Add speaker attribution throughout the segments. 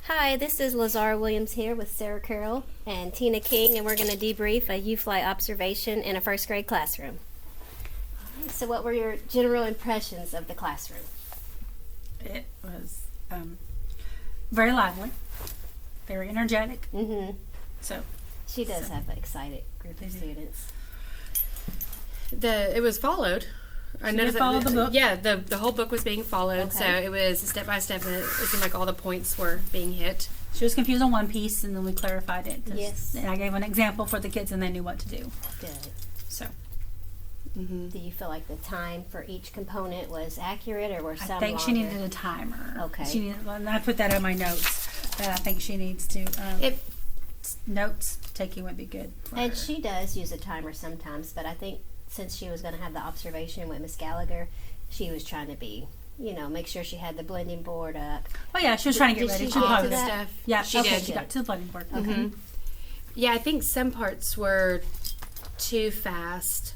Speaker 1: Hi, this is Lazara Williams here with Sarah Carroll and Tina King, and we're going to debrief a UFLI observation in a first grade classroom. So what were your general impressions of the classroom?
Speaker 2: It was very lively, very energetic.
Speaker 1: Mm-hmm.
Speaker 2: So
Speaker 1: She does have an excited group of students.
Speaker 3: It was followed. I noticed
Speaker 2: followed the book?
Speaker 3: Yeah, the whole book was being followed,
Speaker 1: Okay.
Speaker 3: so it was step by step, and it seemed like all the points were being hit.
Speaker 2: she was confused on one piece, and then we clarified it.
Speaker 1: Yes.
Speaker 2: And I gave an example for the kids, and they knew what to do.
Speaker 1: Good.
Speaker 2: So
Speaker 1: Do you feel like the time for each component was accurate, or were some
Speaker 2: I think
Speaker 1: longer?
Speaker 2: she needed a timer.
Speaker 1: Okay.
Speaker 2: She needed, and I put that in my notes. That I think she needs to. Notes taking would be good. For
Speaker 1: And
Speaker 2: her.
Speaker 1: she does use a timer sometimes, but I think since she was going to have the observation with Miss Gallagher, she was trying to be, make sure she had the blending board up.
Speaker 2: Oh yeah, she was trying to get
Speaker 1: Did
Speaker 2: ready.
Speaker 1: she
Speaker 2: She
Speaker 1: get
Speaker 2: probably
Speaker 1: to that?
Speaker 3: Stuff.
Speaker 2: Yeah,
Speaker 3: she
Speaker 2: okay,
Speaker 3: did.
Speaker 2: She got to the blending board.
Speaker 1: Okay.
Speaker 3: Mhm. Yeah, I think some parts were too fast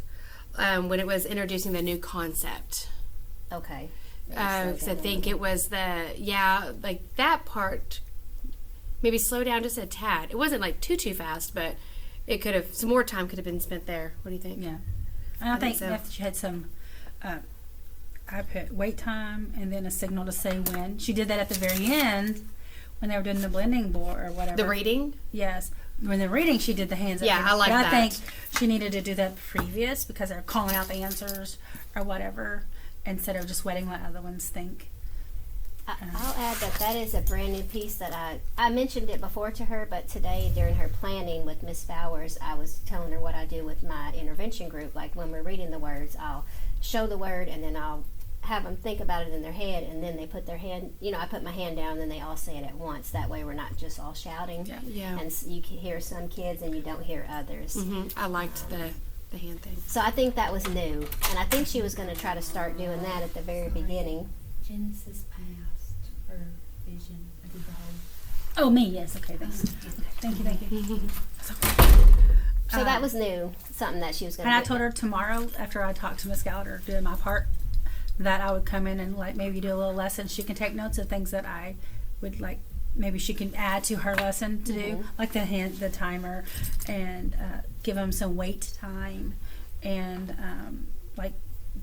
Speaker 3: when it was introducing the new concept.
Speaker 1: Okay.
Speaker 3: Because I think it was like that part. Maybe slow down just a tad. It wasn't like too fast, but it could have some more time could have been spent there. What do you think?
Speaker 2: Yeah, and I think
Speaker 3: so.
Speaker 2: if she had some. I put wait time and then a signal to say when. She did that at the very end when they were doing the blending board or whatever.
Speaker 3: The reading?
Speaker 2: Yes. When they're reading, she did the hands up.
Speaker 3: Yeah, I like
Speaker 2: but
Speaker 3: that.
Speaker 2: I think she needed to do that previous because they're calling out the answers or whatever instead of just waiting let other ones think.
Speaker 1: I'll add that is a brand new piece that I mentioned it before to her, but today during her planning with Miss Bowers, I was telling her what I do with my intervention group. Like when we're reading the words, I'll show the word and then I'll have them think about it in their head, and then they put their hand, I put my hand down and then they all say it at once. That way we're not just all shouting.
Speaker 3: Yeah.
Speaker 1: And you can hear some kids and you don't hear others.
Speaker 3: I liked the hand thing.
Speaker 1: So I think that was new, and I think she was going to try to start doing that at the very beginning.
Speaker 4: Genesis past or vision. I did the whole.
Speaker 2: Oh, me, yes. Okay, thanks. Thank you.
Speaker 1: So that was new, something that she was going
Speaker 2: And
Speaker 1: to
Speaker 2: I told her tomorrow after I talked to Miss Gallagher doing my part that I would come in and like maybe do a little lesson. She can take notes of things that I would like. Maybe she can add to her lesson to do, like the timer, and give them some wait time, and like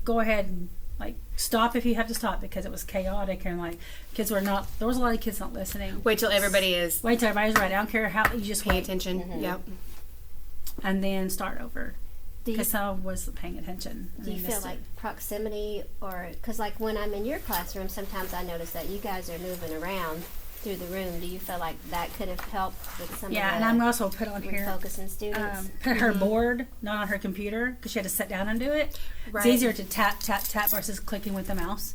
Speaker 2: go ahead and like stop if you have to stop because it was chaotic and like kids were not. There was a lot of kids not listening.
Speaker 3: Wait till everybody is
Speaker 2: Wait till everybody's right. I don't care how you just
Speaker 3: paying
Speaker 2: wait,
Speaker 3: attention. Yep.
Speaker 2: and then start over.
Speaker 1: Do you,
Speaker 2: Because someone was paying attention.
Speaker 1: do you feel like proximity, or because like when I'm in your classroom, sometimes I notice that you guys are moving around through the room. Do you feel like that could have helped with some
Speaker 2: Yeah,
Speaker 1: of
Speaker 2: and
Speaker 1: the
Speaker 2: I'm also put on here.
Speaker 1: refocusing students?
Speaker 2: Put her board, not on her computer, because she had to sit down and do it.
Speaker 3: Right.
Speaker 2: It's easier to tap versus clicking with the mouse,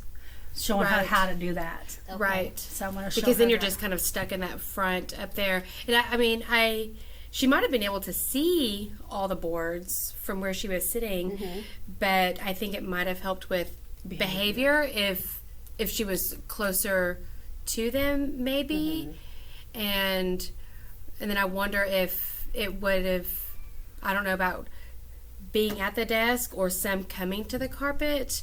Speaker 2: showing her
Speaker 3: Right.
Speaker 2: how to do that.
Speaker 1: Okay.
Speaker 3: Right.
Speaker 2: So I'm going to show
Speaker 3: Because
Speaker 2: her
Speaker 3: then you're
Speaker 2: that.
Speaker 3: just kind of stuck in that front up there. And she might have been able to see all the boards from where she was sitting, but I think it might have helped with behavior if she was closer to them, maybe. And then I wonder if it would have, I don't know about being at the desk or some coming to the carpet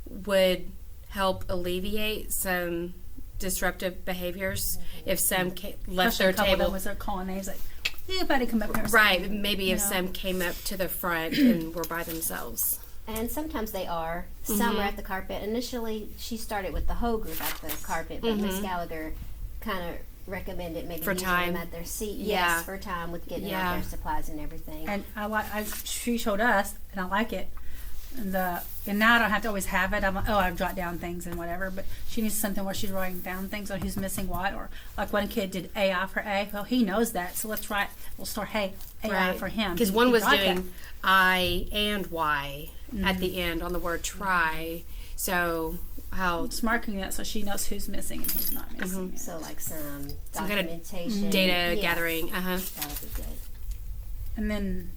Speaker 3: would help alleviate some disruptive behaviors if some left
Speaker 2: Especially
Speaker 3: their
Speaker 2: a couple of them
Speaker 3: table.
Speaker 2: was their calling names like, you better come up here.
Speaker 3: Right, maybe if
Speaker 2: know.
Speaker 3: some came up to the front and were by themselves.
Speaker 1: And sometimes they are. Some are at the carpet. Initially, she started with the whole group at the carpet, but Miss Gallagher kind of recommended maybe
Speaker 3: For
Speaker 1: using
Speaker 3: time.
Speaker 1: them at their seat.
Speaker 3: Yeah.
Speaker 1: Yes, for time with getting
Speaker 3: Yeah.
Speaker 1: out their supplies and everything.
Speaker 2: And she showed us, and I like it. And now I don't have to always have it. I'm like, I've jot down things and whatever. But she needs something where she's writing down things on who's missing what, or like one kid did AI for A. Well, he knows that, so let's write. We'll start AI for him
Speaker 3: Because
Speaker 2: He-
Speaker 3: one
Speaker 2: he
Speaker 3: was
Speaker 2: brought
Speaker 3: doing I and Y at the end on the word try. So how
Speaker 2: that. It's marking that so she knows who's missing and who's not missing.
Speaker 1: So like some
Speaker 3: Some kind of
Speaker 1: documentation.
Speaker 3: data
Speaker 1: Yes,
Speaker 3: gathering.
Speaker 1: That would be good.
Speaker 2: And then,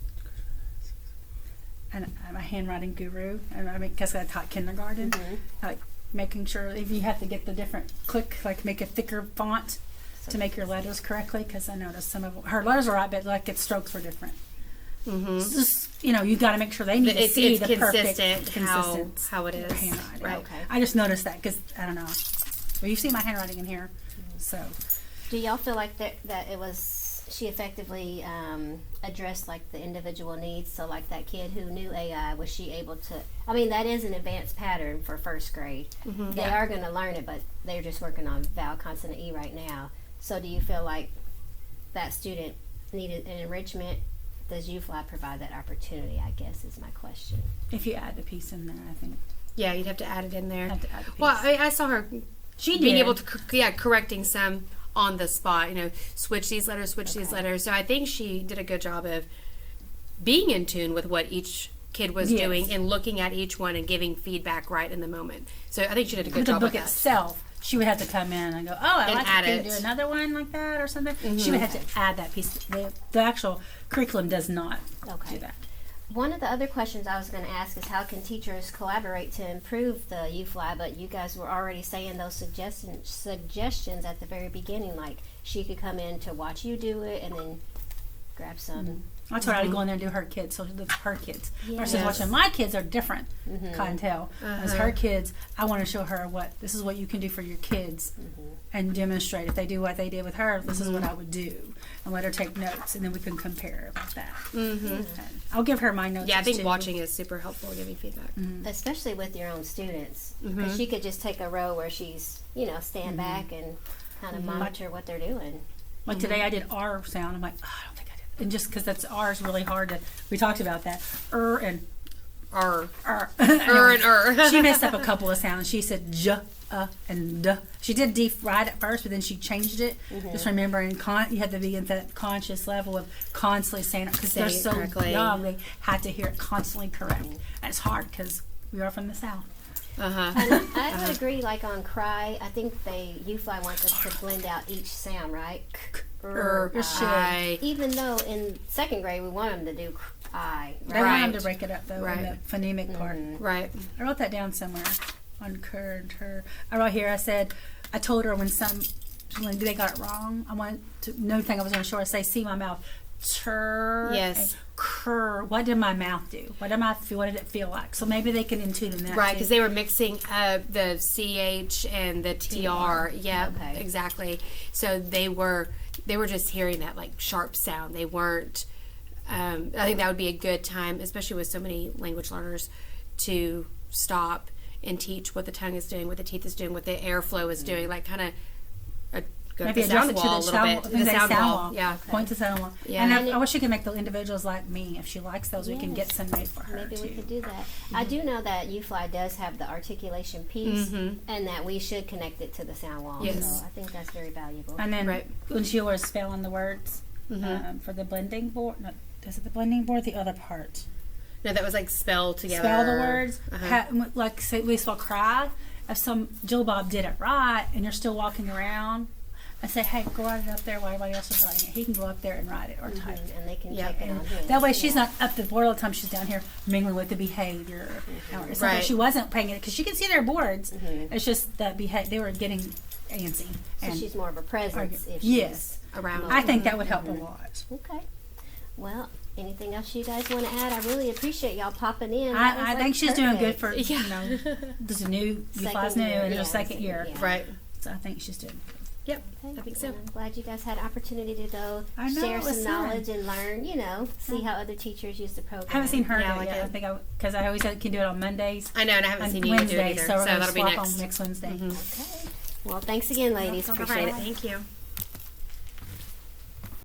Speaker 2: and I'm a handwriting guru, and I mean, because I taught kindergarten, like making sure if you have to get the different like make a thicker font to make your letters correctly, because I noticed some of her letters are right, but like its strokes were different. It's just, you got to make sure they need to
Speaker 3: it's
Speaker 2: see the
Speaker 3: consistent
Speaker 2: perfect
Speaker 3: how it is.
Speaker 2: handwriting.
Speaker 3: Right.
Speaker 1: Okay.
Speaker 2: I just noticed that because I don't know. Well, you see my handwriting in here, so
Speaker 1: Do y'all feel like that it was, she effectively addressed like the individual needs? So like that kid who knew AI, was she able to, I mean, that is an advanced pattern for first grade. They are going to learn it, but they're just working on vowel, consonant, E right now. So do you feel like that student needed an enrichment? Does UFLI provide that opportunity, I guess, is my question.
Speaker 2: If you add the piece in there, I think.
Speaker 3: Yeah, you'd have to add it in there.
Speaker 2: Have to add the piece.
Speaker 3: Well, I saw her
Speaker 2: She
Speaker 3: being
Speaker 2: did.
Speaker 3: able to, correcting some on the spot. You know, switch these letters, switch these letters. So I think she did a good job of being in tune with what each kid was
Speaker 2: Yes.
Speaker 3: doing and looking at each one and giving feedback right in the moment. So I think she did a good
Speaker 2: With the
Speaker 3: job
Speaker 2: book
Speaker 3: with that.
Speaker 2: itself, she would have to come in and go, oh, I
Speaker 3: And
Speaker 2: like
Speaker 3: add
Speaker 2: it. Can
Speaker 3: it.
Speaker 2: you do another one like that or something? She would have to add that piece. The actual curriculum does not
Speaker 1: Okay.
Speaker 2: do that.
Speaker 1: One of the other questions I was going to ask is how can teachers collaborate to improve the UFLI? But you guys were already saying those suggestions at the very beginning, like she could come in to watch you do it and then grab some.
Speaker 2: I told her I'd go in there and do her kids, so that's her kids. Versus
Speaker 3: Yes.
Speaker 2: watching my kids are different clientele. As her kids, I want to show her this is what you can do for your kids and demonstrate. If they do what they did with her, this is what I would do. And let her take notes, and then we can compare about that. And I'll give her my notes.
Speaker 3: Yeah, I think
Speaker 2: too.
Speaker 3: watching is super helpful, giving feedback.
Speaker 1: Especially with your own students. Because she could just take a row where she's, stand back and kind of monitor what they're doing.
Speaker 2: Like today, I did R sound. I'm like, oh, I don't think I did. And just because that's R is really hard to. We talked about that. And
Speaker 3: R.
Speaker 2: and She messed up a couple of sounds. She said j, and duh. She did D right at first, but then she changed it. Just remembering, you had to be at that conscious level of constantly saying it because they're
Speaker 3: Saying it
Speaker 2: so
Speaker 3: correctly.
Speaker 2: young. They had to hear it constantly correct. And it's hard because we are from the South.
Speaker 1: And I would agree, like on cry, I think UFLI wants us to blend out each sound, right?
Speaker 3: I.
Speaker 1: Even though in second grade we want them to do I.
Speaker 2: They
Speaker 1: Right?
Speaker 2: want them
Speaker 3: Right.
Speaker 2: to break it up, though, in
Speaker 3: Right.
Speaker 2: the phonemic part.
Speaker 3: Right.
Speaker 2: I wrote that down somewhere on her. I wrote here, I told her when they got it wrong, I wanted to, no thing I was unsure, I say, see my mouth.
Speaker 3: Yes.
Speaker 2: And cur. What did my mouth do? What did it feel like? So maybe they can intune in that.
Speaker 3: Right,
Speaker 2: too.
Speaker 3: because they were mixing the CH and the TR. Yeah,
Speaker 1: Okay.
Speaker 3: exactly. So they were just hearing that like sharp sound. They weren't. I think that would be a good time, especially with so many language learners, to stop and teach what the tongue is doing, what the teeth is doing, what the airflow is doing. Like kind of go
Speaker 2: Maybe
Speaker 3: to the
Speaker 2: adjust
Speaker 3: sound
Speaker 2: it to
Speaker 3: wall a
Speaker 2: the
Speaker 3: little
Speaker 2: sound,
Speaker 3: bit.
Speaker 2: maybe
Speaker 3: The
Speaker 2: they
Speaker 3: sound wall.
Speaker 2: wall.
Speaker 3: Yeah.
Speaker 2: Point to sound wall.
Speaker 3: Yeah.
Speaker 2: And
Speaker 1: And
Speaker 2: I wish you could make the individuals like me. If she likes those, we can
Speaker 1: Yes.
Speaker 2: get some made for her
Speaker 1: Maybe
Speaker 2: too.
Speaker 1: we could do that. I do know that UFLI does have the articulation piece, and that we should connect it to the sound wall.
Speaker 3: Yes.
Speaker 1: So I think that's very valuable.
Speaker 2: And then
Speaker 3: Right.
Speaker 2: when she was spelling the words for the blending board, no, is it the blending board? The other part.
Speaker 3: No, that was like spell together.
Speaker 2: Spell the words.
Speaker 3: Uh-huh.
Speaker 2: Like say we spell cry. If Jill Bob did it right, and you're still walking around, I say, hey, go write it up there while everybody else is writing it. He can go up there and write it or type it.
Speaker 1: And they can
Speaker 3: Yeah,
Speaker 1: take it
Speaker 2: And
Speaker 1: on his.
Speaker 2: that way she's not up the board all the time. She's down here mingling with the behavior. It's not that
Speaker 3: Right.
Speaker 2: she wasn't paying it because she can see their boards. It's just that they were getting antsy.
Speaker 1: So
Speaker 2: And
Speaker 1: she's more of a presence if she's
Speaker 2: yes,
Speaker 3: Around.
Speaker 2: I think that would help a lot.
Speaker 1: Okay. Well, anything else you guys want to add? I really appreciate y'all popping in. That was,
Speaker 2: I
Speaker 1: like,
Speaker 2: think she's doing good
Speaker 1: perfect.
Speaker 2: for, this is new, UFLI's new, and it's a second year.
Speaker 1: Yeah.
Speaker 3: Right.
Speaker 2: So I think she's doing good.
Speaker 3: Yep.
Speaker 1: Okay,
Speaker 3: I think so.
Speaker 1: well, I'm glad you guys had an opportunity to go
Speaker 2: I know,
Speaker 1: share
Speaker 2: it was
Speaker 1: some
Speaker 2: fun.
Speaker 1: knowledge and learn, see how other teachers use the program.
Speaker 2: I haven't seen her
Speaker 3: Yeah,
Speaker 2: yet.
Speaker 3: like
Speaker 2: I
Speaker 3: it.
Speaker 2: think because I always said can do it on Mondays.
Speaker 3: I know, and I haven't
Speaker 2: On
Speaker 3: seen you do it
Speaker 2: Wednesdays,
Speaker 3: either.
Speaker 2: so we're
Speaker 3: So
Speaker 2: going to
Speaker 3: that'll be
Speaker 2: swap
Speaker 3: next.
Speaker 2: on next Wednesday.
Speaker 1: Okay. Well, thanks again, ladies.
Speaker 3: All
Speaker 1: Appreciate
Speaker 3: right.
Speaker 1: it.
Speaker 3: Thank you.